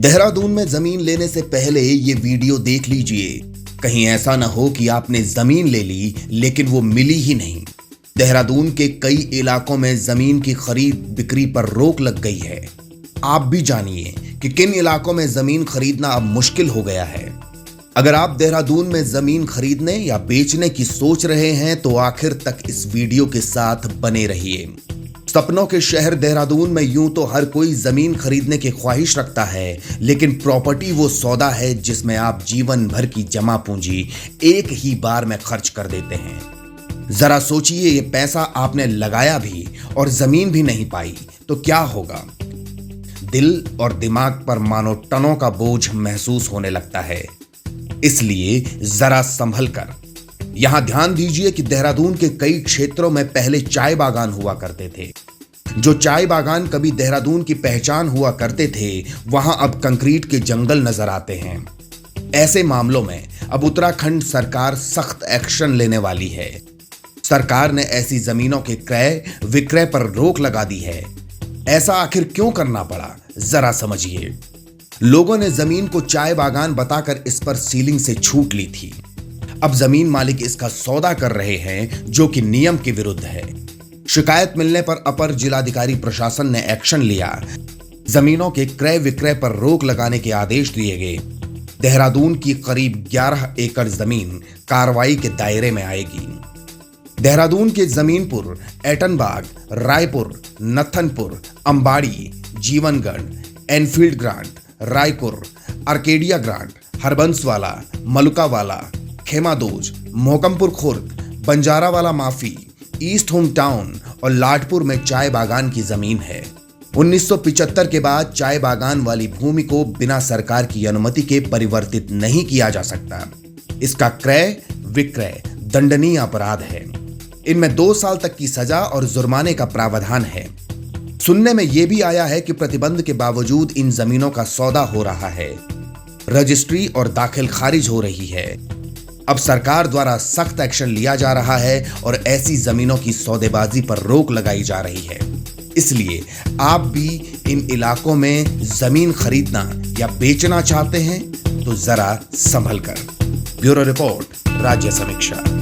देहरादून में जमीन लेने से पहले ये वीडियो देख लीजिए। कहीं ऐसा ना हो कि आपने जमीन ले ली लेकिन वो मिली ही नहीं। देहरादून के कई इलाकों में जमीन की खरीद बिक्री पर रोक लग गई है। आप भी जानिए कि किन इलाकों में जमीन खरीदना अब मुश्किल हो गया है। अगर आप देहरादून में जमीन खरीदने या बेचने की सोच रहे हैं तो आखिर तक इस वीडियो के साथ बने रहिए। सपनों के शहर देहरादून में यूं तो हर कोई जमीन खरीदने की ख्वाहिश रखता है, लेकिन प्रॉपर्टी वो सौदा है जिसमें आप जीवन भर की जमा पूंजी एक ही बार में खर्च कर देते हैं। जरा सोचिए, ये पैसा आपने लगाया भी और जमीन भी नहीं पाई तो क्या होगा। दिल और दिमाग पर मानो टनों का बोझ महसूस होने लगता है। इसलिए जरा संभल कर। यहां ध्यान दीजिए कि देहरादून के कई क्षेत्रों में पहले चाय बागान हुआ करते थे। जो चाय बागान कभी देहरादून की पहचान हुआ करते थे, वहां अब कंक्रीट के जंगल नजर आते हैं। ऐसे मामलों में अब उत्तराखंड सरकार सख्त एक्शन लेने वाली है। सरकार ने ऐसी जमीनों के क्रय विक्रय पर रोक लगा दी है। ऐसा आखिर क्यों करना पड़ा, जरा समझिए। लोगों ने जमीन को चाय बागान बताकर इस पर सीलिंग से छूट ली थी। अब जमीन मालिक इसका सौदा कर रहे हैं, जो कि नियम के विरुद्ध है। शिकायत मिलने पर अपर जिलाधिकारी प्रशासन ने एक्शन लिया। जमीनों के क्रय विक्रय पर रोक लगाने के आदेश दिए गए। देहरादून की करीब 11 एकड़ जमीन कार्रवाई के दायरे में आएगी। देहरादून के Zaminpur, Atanbagh, Raipur, Nathanpur, Ambari, Jiwangarh, Enfield Grant, Raipur, Arcadia Grant, Harbanswala, Malukawala, खेमादोज, Mohkampur Khurd, Banjarawala Mafi, east home town और लाडपुर में चाय बागान की जमीन है। 1975 के बाद चाय बागान वाली भूमि को बिना सरकार की अनुमति के परिवर्तित नहीं किया जा सकता। इसका क्रय विक्रय दंडनीय अपराध है। इनमें 2 साल तक की सजा और जुर्माने का प्रावधान है। सुनने में यह भी आया है कि प्रतिबंध के बावजूद इन जमीनों का सौदा हो रहा है। रजिस्ट्री और दाखिल खारिज हो रही है। अब सरकार द्वारा सख्त एक्शन लिया जा रहा है और ऐसी जमीनों की सौदेबाजी पर रोक लगाई जा रही है। इसलिए आप भी इन इलाकों में जमीन खरीदना या बेचना चाहते हैं तो जरा संभल कर। ब्यूरो रिपोर्ट, राज्य समीक्षा।